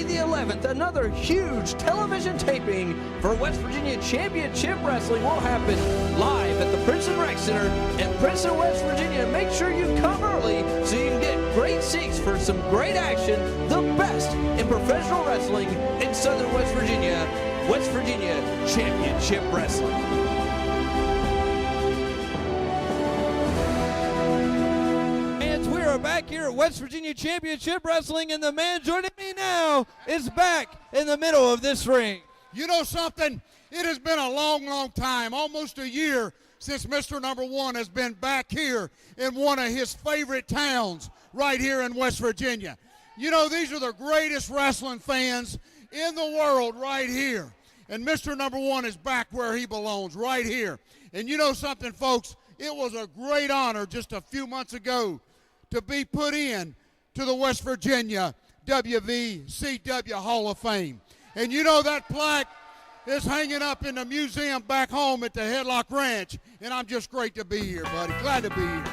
May the 11th, another huge television taping for West Virginia Championship Wrestling will happen live at the Princeton Rec Center in Princeton, West Virginia. Make sure you come early so you can get great seats for some great action, the best in professional wrestling in Southern West Virginia Championship Wrestling. We're back here at West Virginia Championship Wrestling, and the man joining me now is back in the middle of this ring. You know something? It has been a long, long time, almost a year, since Mr. Number One has been back here in one of his favorite towns right here in West Virginia. You know, these are the greatest wrestling fans in the world right here. And Mr. Number One is back where he belongs, right here. And you know something, folks? It was a great honor just a few months ago to be put in to the West Virginia WVCW Hall of Fame. And you know that plaque is hanging up in the museum back home at the Headlock Ranch. And I'm just great to be here, buddy. Glad to be here.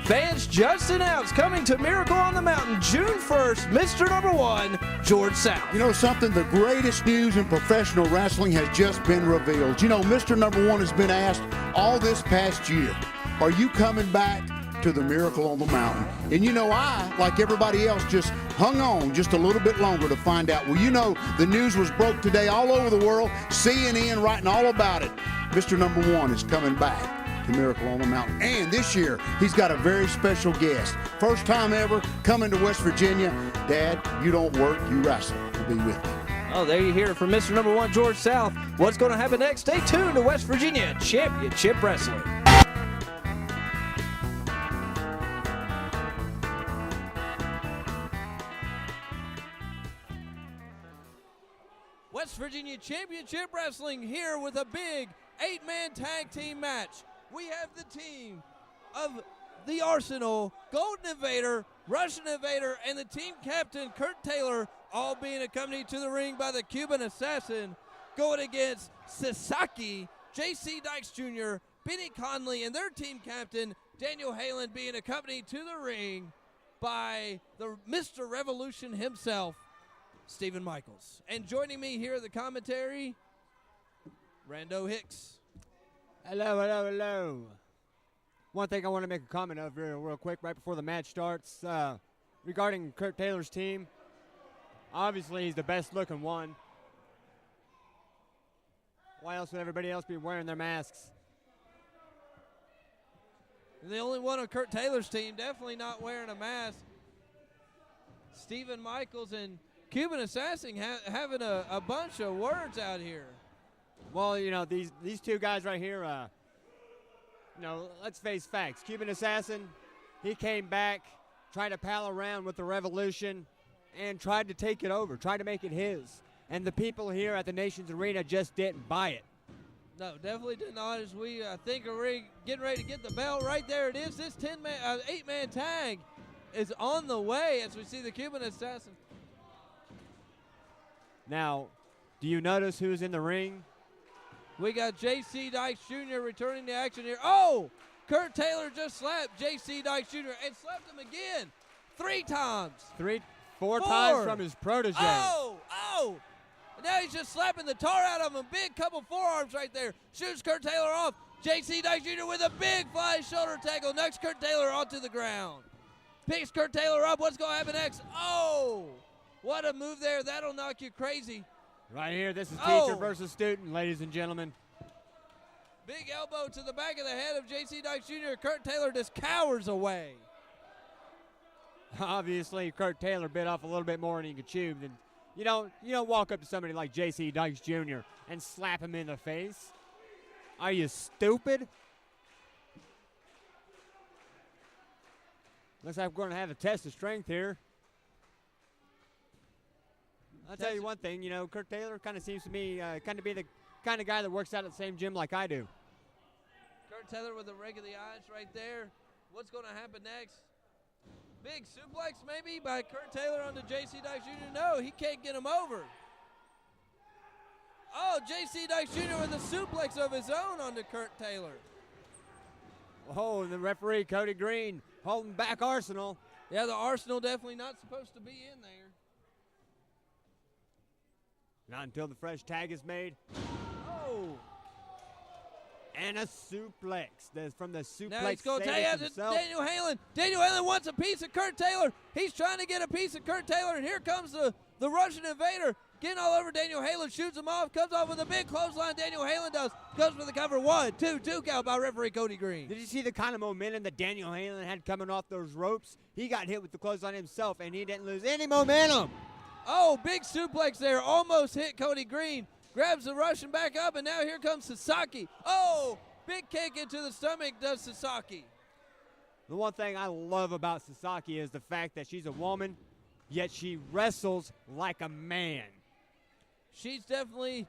Fans just announced coming to Miracle on the Mountain June 1st, Mr. Number One, George South. You know something? The greatest news in professional wrestling has just been revealed. You know, Mr. Number One has been asked all this past year, are you coming back to the Miracle on the Mountain? And you know, I, like everybody else, just hung on just a little bit longer to find out. Well, you know, the news was broke today all over the world, CNN writing all about it. Mr. Number One is coming back to Miracle on the Mountain. And this year, he's got a very special guest. First time ever coming to West Virginia. Dad, you don't work, you wrestle. We'll be with you. Oh, there you hear it from Mr. Number One, George South. What's going to happen next? Stay tuned to West Virginia Championship Wrestling. West Virginia Championship Wrestling here with a big 8-man tag team match. We have the team of the Arsenal, Golden Invader, Russian Invader, and the team captain, Kurt Taylor, all being accompanied to the ring by the Cuban Assassin, going against Sasaki, J.C. Dykes Jr., Benny Conley, and their team captain, Daniel Halen, being accompanied to the ring by the Mr. Revolution himself, Stephen Michaels. And joining me here at the commentary, Rando Hicks. Hello, hello, hello. One thing I want to make a comment of real quick right before the match starts regarding Kurt Taylor's team. Obviously, he's the best looking one. Why else would everybody else be wearing their masks? The only one on Kurt Taylor's team definitely not wearing a mask. Stephen Michaels and Cuban Assassin having a bunch of words out here. Well, you know, these two guys right here, you know, let's face facts. Cuban Assassin, he came back, tried to pal around with the Revolution, and tried to take it over, tried to make it his. And the people here at the Nations Arena just didn't buy it. No, definitely did not. As we, I think, are getting ready to get the bell. Right there it is. This 8-man tag is on the way as we see the Cuban Assassin. Now, do you notice who's in the ring? We got J.C. Dykes Jr. returning to action here. Oh, Kurt Taylor just slapped J.C. Dykes Jr. and slapped him again 3 times. Four times from his protege. Oh. And now he's just slapping the tar out of him. Big couple forearms right there. Shoots Kurt Taylor off. J.C. Dykes Jr. with a big fly shoulder tackle. Knocks Kurt Taylor onto the ground. Picks Kurt Taylor up. What's going to happen next? Oh, what a move there. That'll knock you crazy. Right here, this is teacher versus student, ladies and gentlemen. Big elbow to the back of the head of J.C. Dykes Jr. Kurt Taylor just cowers away. Obviously, Kurt Taylor bit off a little bit more than he could chew. And you don't walk up to somebody like J.C. Dykes Jr. and slap him in the face. Are you stupid? Looks like we're going to have a test of strength here. I'll tell you one thing, you know, Kurt Taylor kind of seems to me kind of be the kind of guy that works out at the same gym like I do. Kurt Taylor with a rig of the eyes right there. What's going to happen next? Big suplex maybe by Kurt Taylor onto J.C. Dykes Jr. No, he can't get him over. Oh, J.C. Dykes Jr. with a suplex of his own onto Kurt Taylor. Oh, and the referee, Cody Green, holding back Arsenal. Yeah, the Arsenal definitely not supposed to be in there. Not until the fresh tag is made. Oh. And a suplex. That's from the suplex. Now he's going to tag out to himself. Daniel Halen. Daniel Halen wants a piece of Kurt Taylor. He's trying to get a piece of Kurt Taylor, and here comes the Russian Invader. Getting all over Daniel Halen, shoots him off, comes off with a big clothesline. Daniel Halen does. Goes for the cover. 1, 2, 2 count by referee Cody Green. Did you see the kind of momentum that Daniel Halen had coming off those ropes? He got hit with the clothesline himself, and he didn't lose any momentum. Oh, big suplex there. Almost hit Cody Green. Grabs the Russian back up, and now here comes Sasaki. Oh, big kick into the stomach does Sasaki. The one thing I love about Sasaki is the fact that she's a woman, yet she wrestles like a man. She's definitely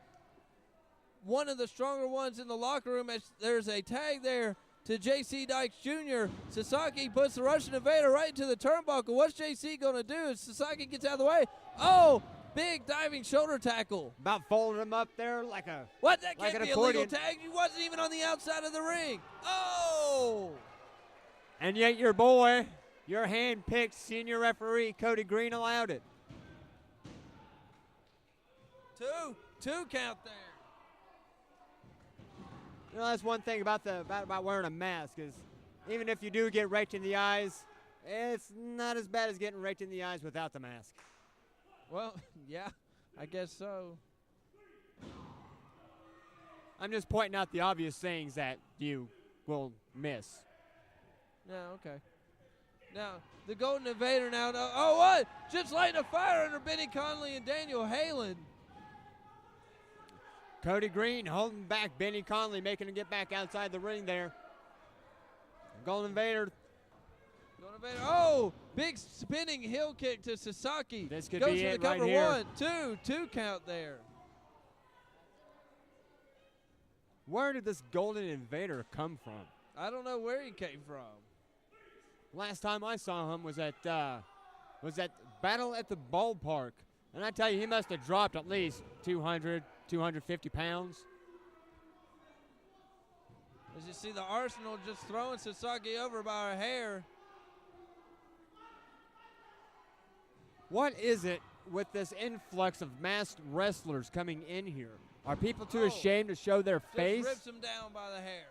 one of the stronger ones in the locker room. As there's a tag there to JC Dykes Jr. Sasaki puts the Russian Invader right into the turnbuckle. What's JC going to do? Sasaki gets out of the way. Oh, big diving shoulder tackle. About folding him up there like a What? That like can't an be a accordion. legal tag. He wasn't even on the outside of the ring. Oh! And yet your boy, your hand-picked senior referee, Cody Green, allowed it. Two count there. You know, that's one thing about wearing a mask is even if you do get raked in the eyes, it's not as bad as getting raked in the eyes without the mask. Well, yeah, I guess so. I'm just pointing out the obvious things that you will miss. Yeah, okay. Now, the Golden Invader now. Oh, what? Just lighting a fire under Benny Conley and Daniel Halen. Cody Green holding back Benny Conley, making him get back outside the ring there. Golden Invader. Oh, big spinning heel kick to Sasaki. This could Goes be for the it cover. right here. 1, 2, 2 count there. Where did this Golden Invader come from? I don't know where he came from. Last time I saw him was at Battle at the Ballpark. And I tell you, he must have dropped at least 200, 250 pounds. As you see the Arsenal just throwing Sasaki over by her hair. What is it with this influx of masked wrestlers coming in here? Are people too ashamed to show their face? Just rips him down by the hair.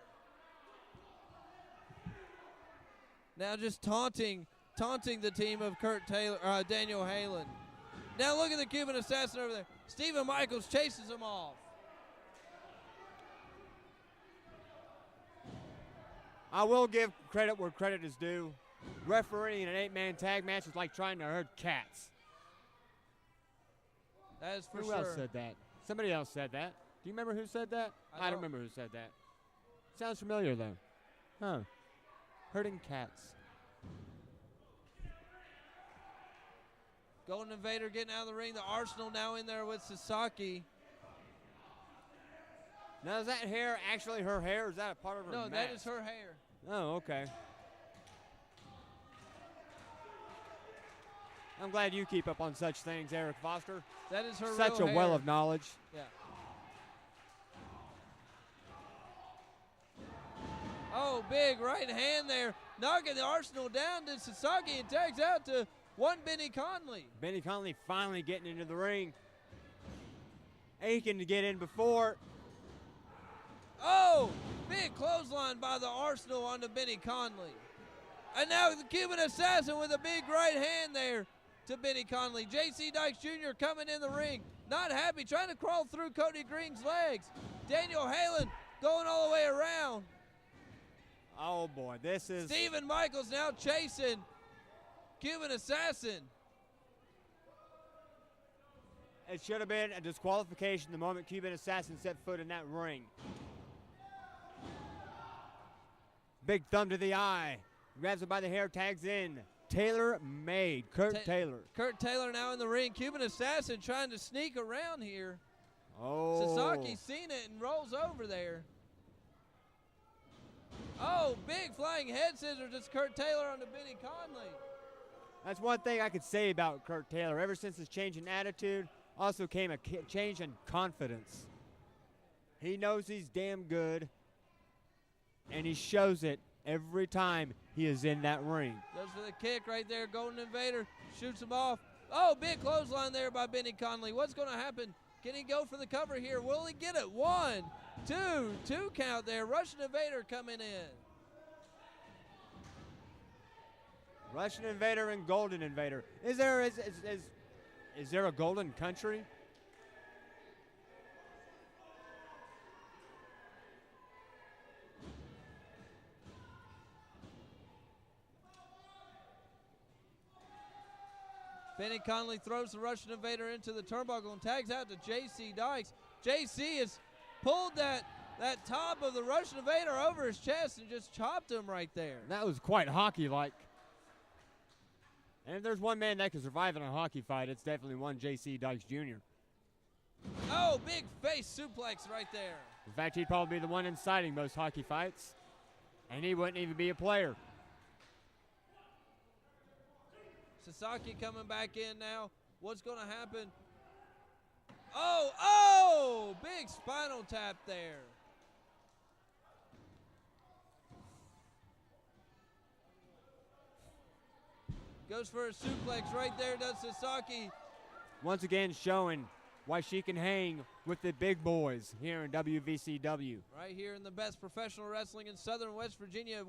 Now just taunting the team of Daniel Halen. Now look at the Cuban Assassin over there. Steven Michaels chases him off. I will give credit where credit is due. Refereeing an 8-man tag match is like trying to herd cats. That is for Who sure. else said that? Somebody else said that. Do you remember who said that? I don't remember who said that. Sounds familiar though. Huh. Herding cats. Golden Invader getting out of the ring. The Arsenal now in there with Sasaki. Now is that hair actually her hair or is that a part of her No, mask? that is her hair. Oh, okay. I'm glad you keep up on such things, Eric Foster. That is her Such real a well hair. of knowledge. Yeah. Oh, big right hand there. Knocking the Arsenal down to Sasaki and tags out to one Benny Conley. Benny Conley finally getting into the ring. Aching to get in before. Oh, big clothesline by the Arsenal onto Benny Conley. And now the Cuban Assassin with a big right hand there to Benny Conley. JC Dykes Jr. coming in the ring. Not happy, trying to crawl through Cody Green's legs. Daniel Halen going all the way around. Oh boy, this is... Steven Michaels now chasing Cuban Assassin. It should have been a disqualification the moment Cuban Assassin set foot in that ring. Big thumb to the eye. Grabs him by the hair, tags in. Taylor made. Kurt Taylor. Kurt Taylor now in the ring. Cuban Assassin trying to sneak around here. Oh. Sasaki's seen it and rolls over there. Oh, big flying head scissors. It's Kurt Taylor on the Benny Conley. That's one thing I could say about Kurt Taylor. Ever since his change in attitude, also came a change in confidence. He knows he's damn good, and he shows it every time he is in that ring. Goes for the kick right there. Golden Invader shoots him off. Oh, big clothesline there by Benny Conley. What's going to happen? Can he go for the cover here? Will he get it? 1, 2 count there. Russian Invader coming in. Russian Invader and Golden Invader. Is there a golden country? Benny Conley throws the Russian Invader into the turnbuckle and tags out to J.C. Dykes. J.C. has pulled that top of the Russian Invader over his chest and just chopped him right there. That was quite hockey-like. And if there's one man that can survive in a hockey fight, it's definitely one J.C. Dykes Jr. Oh, big face suplex right there. In fact, he'd probably be the one inciting most hockey fights, and he wouldn't even be a player. Sasaki coming back in now. What's going to happen? Oh, big spinal tap there. Goes for a suplex right there, does Sasaki. Once again showing why she can hang with the big boys here in WVCW. Right here in the best professional wrestling in Southern West Virginia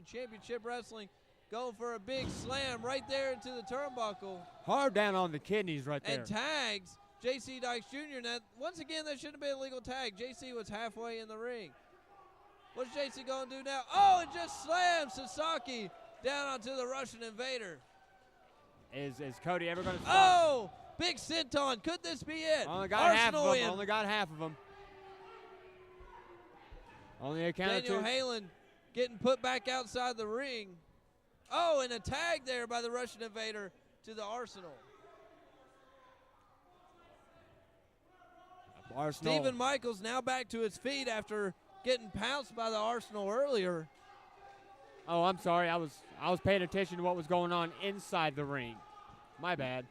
Championship Wrestling. Going for a big slam right there into the turnbuckle. Hard down on the kidneys right there. And tags J.C. Dykes Jr. Now, once again, that should have been a legal tag. J.C. was halfway in the ring. What's J.C. going to do now? Oh, it just slams Sasaki down onto the Russian Invader. Is Cody ever going to stop? Oh, big senton. Could this be it? Only got half of them. Only got half of them. Only a count of two. Daniel Halen getting put back outside the ring. Oh, and a tag there by the Russian Invader to the Arsenal. Stephen Michaels now back to his feet after getting pounced by the Arsenal earlier. Oh, I'm sorry. I was paying attention to what was going on inside the ring. My bad.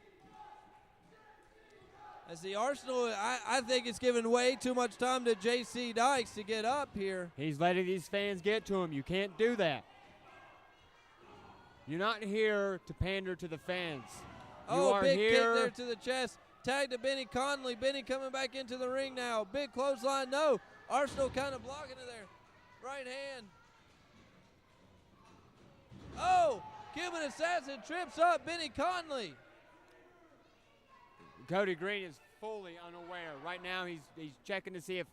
As the Arsenal, I think it's giving way too much time to J.C. Dykes to get up here. He's letting these fans get to him. You can't do that. You're not here to pander to the fans. Oh, big kick there to the chest. Tag to Benny Conley. Benny coming back into the ring now. Big clothesline. No. Arsenal kind of blocking it there. Right hand. Oh, Cuban Assassin trips up Benny Conley. Cody Green is fully unaware. Right now he's checking to see if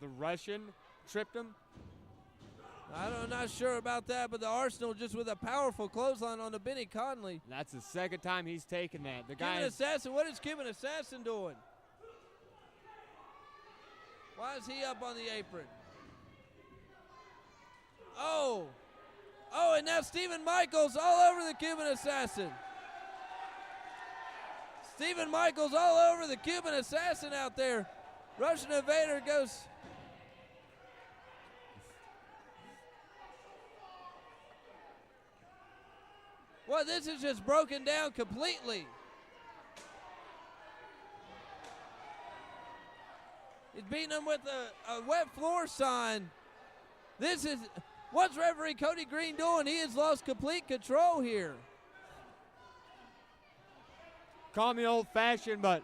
the Russian tripped him. I'm not sure about that, but the Arsenal just with a powerful clothesline on the Benny Conley. That's the second time he's taken that. The guy Cuban Assassin, what is Cuban Assassin doing? Why is he up on the apron? Oh, and now Stephen Michaels all over the Cuban Assassin. Stephen Michaels all over the Cuban Assassin out there. Russian Invader goes. Well, this is just broken down completely. He's beating him with a wet floor sign. What's referee Cody Green doing? He has lost complete control here. Call me old-fashioned, but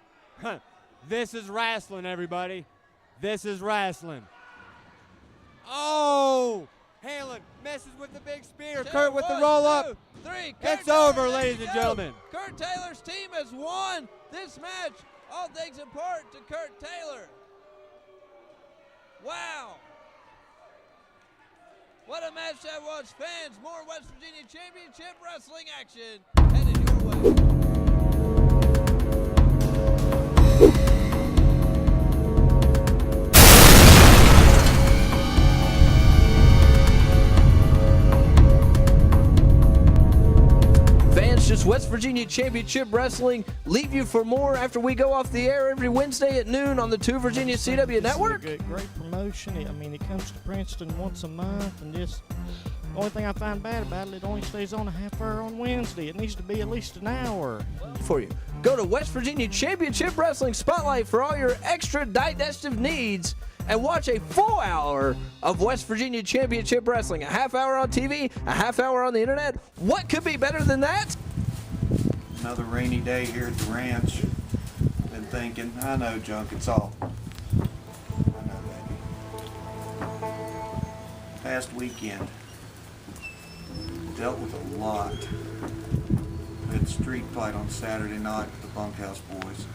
this is wrestling, everybody. This is wrestling. Oh! Halen messes with the big spear. Kurt with the roll-up. 2, 3. It's over, ladies and gentlemen. Kurt Taylor's team has won this match. All thanks in part to Kurt Taylor. Wow. What a match that was, fans. More West Virginia Championship Wrestling action headed your way. Just West Virginia Championship Wrestling. Leave you for more after we go off the air every Wednesday at noon on the 2 Virginia CW Network. Great promotion. I mean, it comes to Princeton once a month, and just the only thing I find bad about it only stays on a half hour on Wednesday. It needs to be at least an hour. For you. Go to West Virginia Championship Wrestling Spotlight for all your extra digestive needs and watch a full hour of West Virginia Championship Wrestling. A half hour on TV, a half hour on the internet. What could be better than that? Another rainy day here at the ranch. Been thinking, I know, Junk, it's all. I know, baby. Past weekend, dealt with a lot. We had a street fight on Saturday night with the Bunkhouse Boys.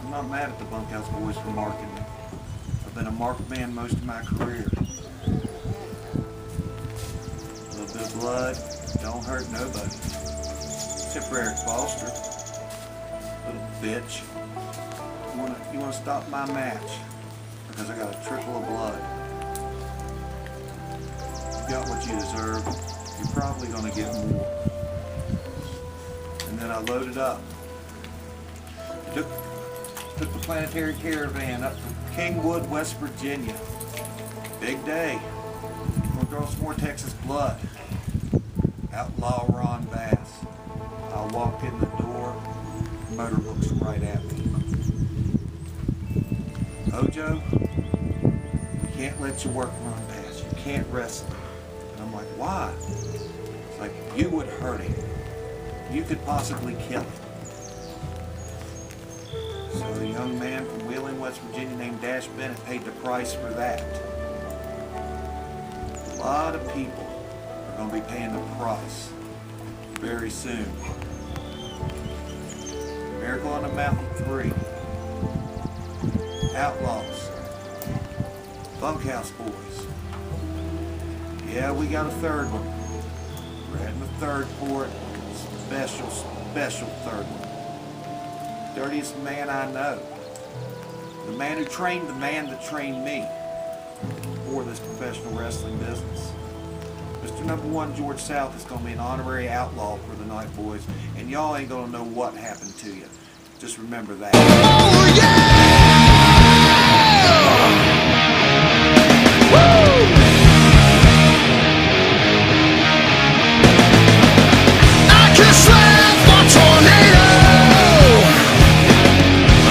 I'm not mad at the Bunkhouse Boys for marking me. I've been a marked man most of my career. A little bit of blood don't hurt nobody. Except for Eric Foster. Little bitch. You wanna stop my match because I got a trickle of blood. You got what you deserve. You're probably gonna get more. And then I loaded up. Took the planetary caravan up from Kingwood, West Virginia. Big day. We're gonna draw some more Texas blood. Outlaw Ron Bass. I walked in the door, the motor looks right at me. Ojo, we can't let you work Ron Bass. You can't wrestle. And I'm like, why? It's like, you would hurt him. You could possibly kill him. So a young man from Wheeling, West Virginia named Dash Bennett paid the price for that. A lot of people are going to be paying the price very soon. Miracle on the Mountain 3. Outlaws. Bunkhouse Boys. Yeah, we got a third one. We're adding a third for it. Special third one. Dirtiest man I know. The man who trained the man that trained me for this professional wrestling business. Mr. Number 1 George South is going to be an honorary outlaw for the Night Boys, and y'all ain't going to know what happened to you. Just remember that. Oh, yeah! Woo! I can slap a tornado.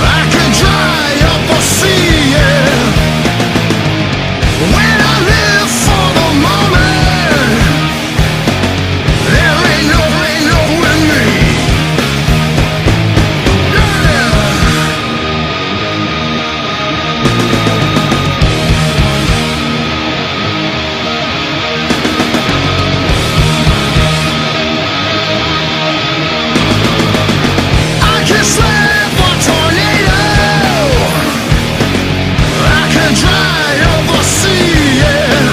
I can dry up a sea, yeah. When I live for the moment, there ain't no with me. I can slap a tornado. I can dry up a sea, yeah.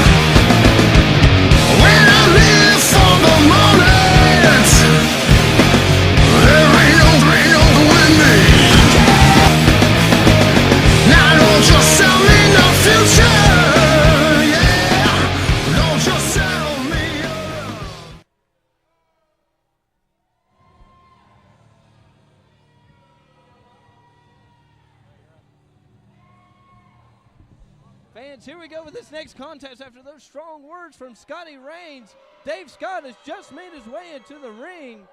When I live for the moment, there ain't no with me. Now don't just sell me no future, yeah. Don't just sell me around. Fans, here we go with this next contest after those strong words from Scotty Rains. Dave Scott has just made his way into the ring.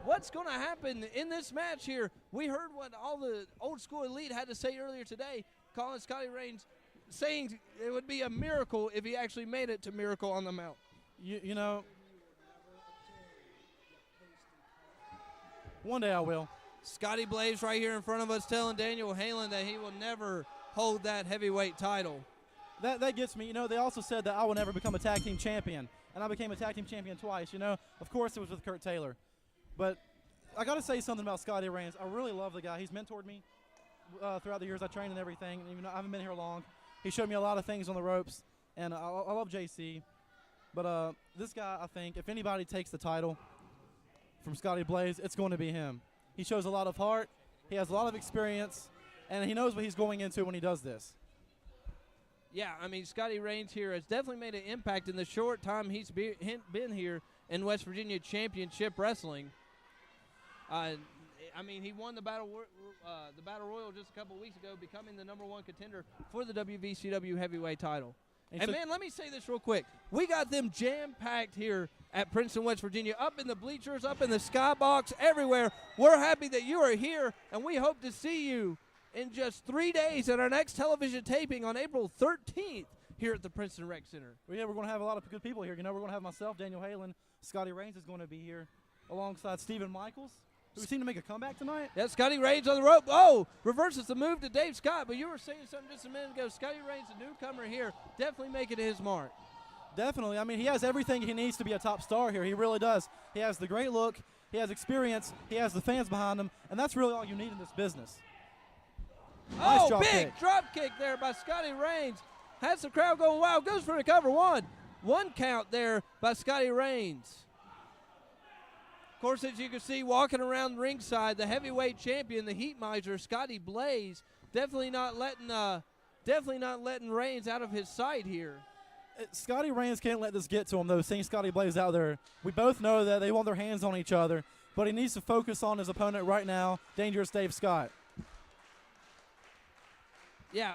What's going to happen in this match here? We heard what all the old school elite had to say earlier today, calling Scotty Rains, saying it would be a miracle if he actually made it to Miracle on the Mount. You know, one day I will. Scotty Blaze right here in front of us telling Daniel Halen that he will never hold that heavyweight title. That gets me. You know, they also said that I will never become a tag team champion, and I became a tag team champion twice. You know, of course it was with Kurt Taylor, but I got to say something about Scotty Rains. I really love the guy. He's mentored me throughout the years I trained and everything. And even though I haven't been here long, he showed me a lot of things on the ropes, and I love JC. But this guy, I think, if anybody takes the title from Scotty Blaze, it's going to be him. He shows a lot of heart. He has a lot of experience, and he knows what he's going into when he does this. Yeah, I mean, Scotty Rains here has definitely made an impact in the short time he's been here in West Virginia Championship Wrestling. I mean, he won the Battle Royal just a couple weeks ago, becoming the #1 contender for the WVCW heavyweight title. And man, let me say this real quick. We got them jam-packed here at Princeton, West Virginia, up in the bleachers, up in the skybox, everywhere. We're happy that you are here, and we hope to see you in just 3 days at our next television taping on April 13th here at the Princeton Rec Center. Well, yeah, we're going to have a lot of good people here. You know, we're going to have myself, Daniel Halen, Scotty Raines is going to be here alongside Stephen Michaels, who seemed to make a comeback tonight. Yeah, Scotty Raines on the rope. Oh, reverses the move to Dave Scott, but you were saying something just a minute ago. Scotty Raines, a newcomer here, definitely making his mark. Definitely. I mean, he has everything he needs to be a top star here. He really does. He has the great look. He has experience. He has the fans behind him, and that's really all you need in this business. Nice Oh, drop big kick. drop kick there by Scotty Raines. Has the crowd going wild. Goes for the cover. One count there by Scotty Raines. Of course, as you can see, walking around ringside, the heavyweight champion, the Heat Miser, Scotty Blaze, definitely not letting Raines out of his sight here. Scotty Raines can't let this get to him, though, seeing Scotty Blaze out there. We both know that they want their hands on each other, but he needs to focus on his opponent right now, Dangerous Dave Scott. Yeah,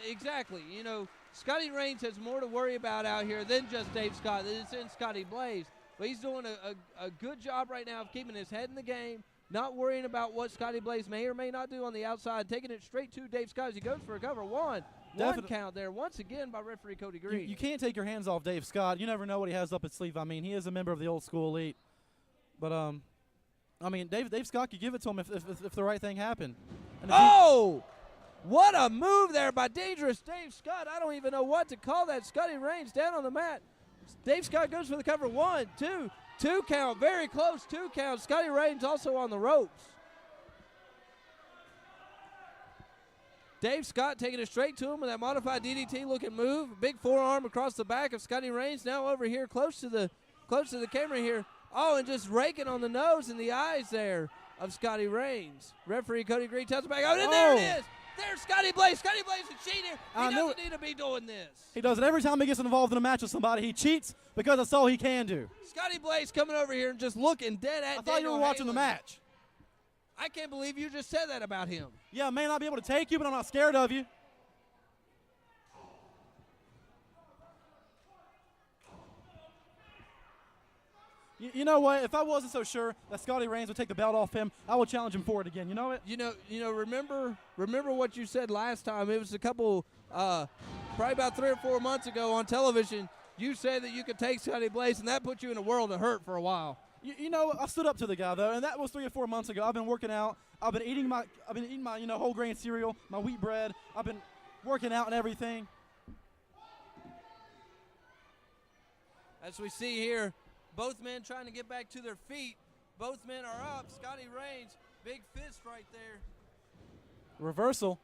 exactly. You know, Scotty Raines has more to worry about out here than just Dave Scott. It's in Scotty Blaze. But he's doing a good job right now of keeping his head in the game, not worrying about what Scotty Blaze may or may not do on the outside, taking it straight to Dave Scott as he goes for a cover. One count there once again by referee Cody Green. You can't take your hands off Dave Scott. You never know what he has up his sleeve. I mean, he is a member of the old school elite. But, I mean, Dave Scott could give it to him if the right thing happened. And what a move there by Dangerous Dave Scott. I don't even know what to call that. Scotty Raines down on the mat. Dave Scott goes for the cover. 1, 2, 2 count. Very close, 2 count. Scotty Raines also on the ropes. Dave Scott taking it straight to him with that modified DDT-looking move. Big forearm across the back of Scotty Raines. Now over here, close to the camera here. Oh, and just raking on the nose and the eyes there of Scotty Raines. Referee Cody Green tells him back out, and there it is. There's Scotty Blaze. Scotty Blaze is cheating. He doesn't need to be doing this. He does it every time he gets involved in a match with somebody. He cheats because that's all he can do. Scotty Blaze coming over here and just looking dead at I thought you were watching the match. I can't believe you just said that about him. Yeah, I may not be able to take you, but I'm not scared of you. You know what? If I wasn't so sure that Scotty Raines would take the belt off him, I would challenge him for it again. You know it? You know. Remember what you said last time. It was a couple, probably about 3 or 4 months ago on television. You said that you could take Scotty Blaze, and that put you in a world of hurt for a while. You know, I stood up to the guy though, and that was 3 or 4 months ago. I've been working out. I've been eating my whole grain cereal, my wheat bread. I've been working out and everything. As we see here, both men trying to get back to their feet. Both men are up. Scotty Raines, big fist right there. Reversal.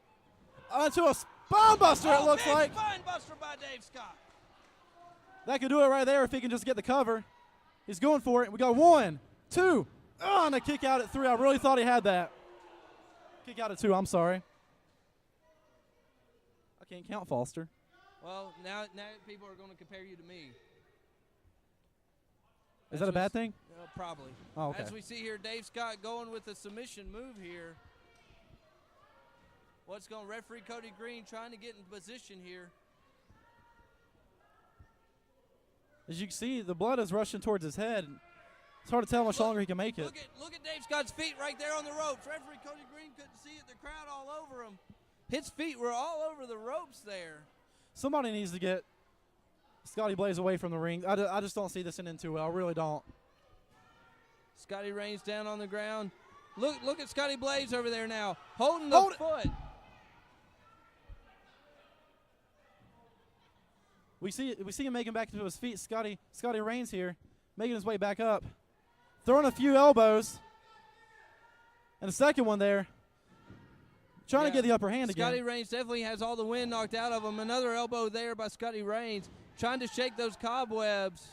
Onto a spine buster, it looks like. Spine buster by Dave Scott. That could do it right there if he can just get the cover. He's going for it. We got 1, 2. Oh, and a kick out at 3. I really thought he had that. Kick out at 2, I'm sorry. I can't count, Foster. Well, now people are going to compare you to me. Is that a bad thing? Probably. Oh, okay. As we see here, Dave Scott going with a submission move here. What's going referee Cody Green trying to get in position here. As you can see, the blood is rushing towards his head. It's hard to tell how much longer he can make it. Look at Dave Scott's feet right there on the ropes. Referee Cody Green couldn't see it. The crowd all over him. His feet were all over the ropes there. Somebody needs to get Scotty Blaze away from the ring. I just don't see this ending too well. I really don't. Scotty Raines down on the ground. Look at Scotty Blaze over there now, holding the foot. We see him making back to his feet. Scotty Raines here, making his way back up, throwing a few elbows, and a second one there, trying to get the upper hand again. Scotty Raines definitely has all the wind knocked out of him. Another elbow there by Scotty Raines, trying to shake those cobwebs.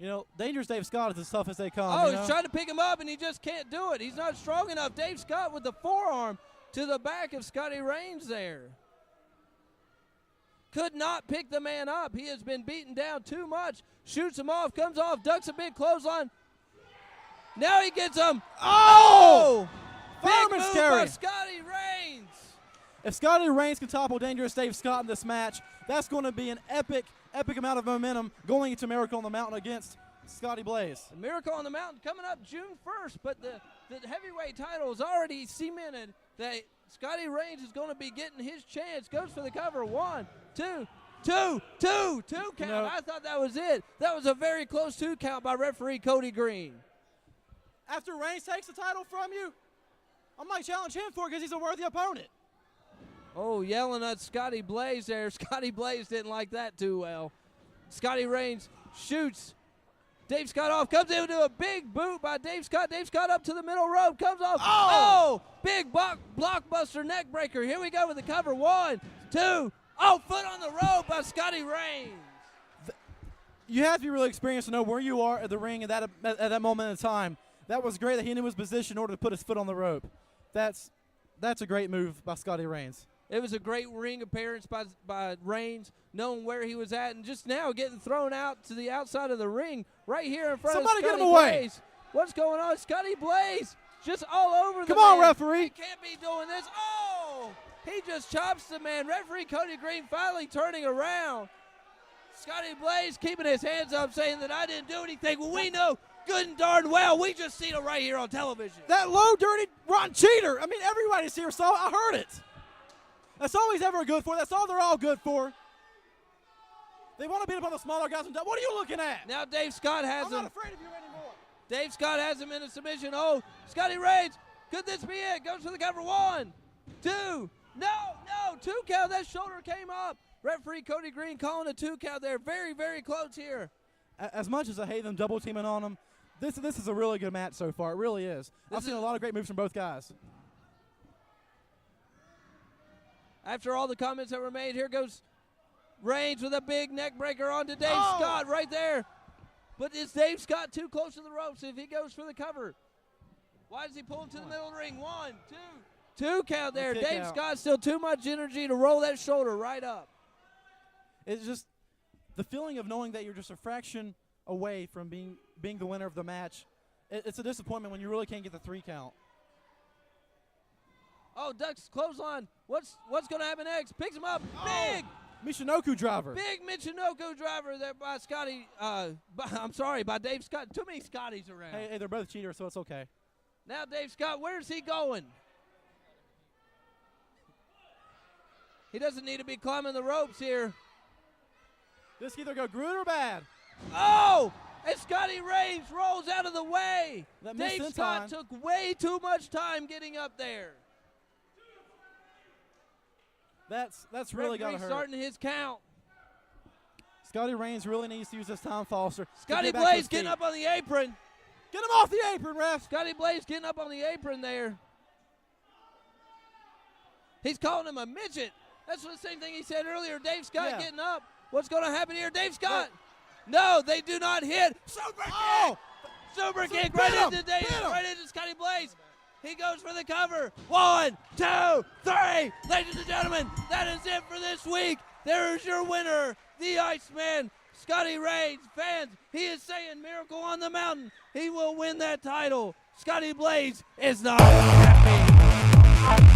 You know, Dangerous Dave Scott is as tough as they come. Oh, he's trying to pick him up, and he just can't do it. He's not strong enough. Dave Scott with the forearm to the back of Scotty Raines there. Could not pick the man up. He has been beaten down too much. Shoots him off, comes off, ducks a big clothesline. Now he gets him. Oh! Fireman's big move carry by Scotty Raines. If Scotty Raines can topple Dangerous Dave Scott in this match, that's going to be an epic amount of momentum going into Miracle on the Mountain against Scotty Blaze. The Miracle on the Mountain coming up June 1st, but the heavyweight title is already cemented that Scotty Rains is going to be getting his chance. Goes for the cover. 1, 2 count. No. I thought that was it. That was a very close 2 count by referee Cody Green. After Reigns takes the title from you, I might challenge him for it because he's a worthy opponent. Oh, yelling at Scotty Blaze there. Scotty Blaze didn't like that too well. Scotty Rains shoots Dave Scott off, comes into a big boot by Dave Scott. Dave Scott up to the middle rope, comes off. Oh, big blockbuster neck breaker. Here we go with the cover. 1, 2. Oh, foot on the rope by Scotty Rains. You have to be really experienced to know where you are at the ring at that moment in time. That was great that he knew his position in order to put his foot on the rope. That's a great move by Scotty Rains. It was a great ring appearance by Reigns, knowing where he was at, and just now getting thrown out to the outside of the ring, right here in front Somebody of Scotty get him away. Blaze. What's going on? Scotty Blaze just all over the Come on, man. referee. He can't be doing this. Oh, he just chops the man. Referee Cody Green finally turning around. Scotty Blaze keeping his hands up, saying that I didn't do anything. Well, we know good and darn well. We just seen it right here on television. That low, dirty, rotten cheater. I mean, everybody's here saw it. I heard it. That's all he's ever good for. That's all they're all good for. They want to beat up on the smaller guys. What are you looking at? Now Dave Scott has I'm him. not afraid of you anymore. Dave Scott has him in a submission. Oh, Scotty Rains. Could this be it? Goes for the cover. 1, 2. No, 2 count. That shoulder came up. Referee Cody Green calling a 2 count there. Very, very close here. As much as I hate them double teaming on them, this is a really good match so far. It really is. I've seen a lot of great moves from both guys. After all the comments that were made, here goes Reigns with a big neck breaker onto Dave Scott right there. But is Dave Scott too close to the ropes if he goes for the cover? Why does he pull him to the middle of the ring? 1, 2. 2 count there. Dave Scott still too much energy to roll that shoulder right up. It's just the feeling of knowing that you're just a fraction away from being the winner of the match. It's a disappointment when you really can't get the 3 count. Oh, ducks clothesline. What's going to happen next? Picks him up. Big Michinoku driver. Big Michinoku driver there by Scotty. By Dave Scott. Too many Scotties around. Hey, they're both cheaters, so it's okay. Now Dave Scott, where's he going? He doesn't need to be climbing the ropes here. This can either go good or bad. Oh! And Scotty Rains rolls out of the way. Dave Scott took way too much time getting up there. That's really got to hurt. Starting his count. Scotty Rains really needs to use this time, Foster. Scotty Blaze getting up on the apron. Get him off the apron, ref. Scotty Blaze getting up on the apron there. He's calling him a midget. That's the same thing he said earlier. Dave Scott getting up. What's going to happen here? Dave Scott. No, they do not hit. Super kick. Super kick right into Scotty Blaze. He goes for the cover. 1, 2, 3. Ladies and gentlemen, that is it for this week. There is your winner, the Iceman, Scotty Rains. Fans, he is saying Miracle on the Mountain. He will win that title. Scotty Blaze is not happy.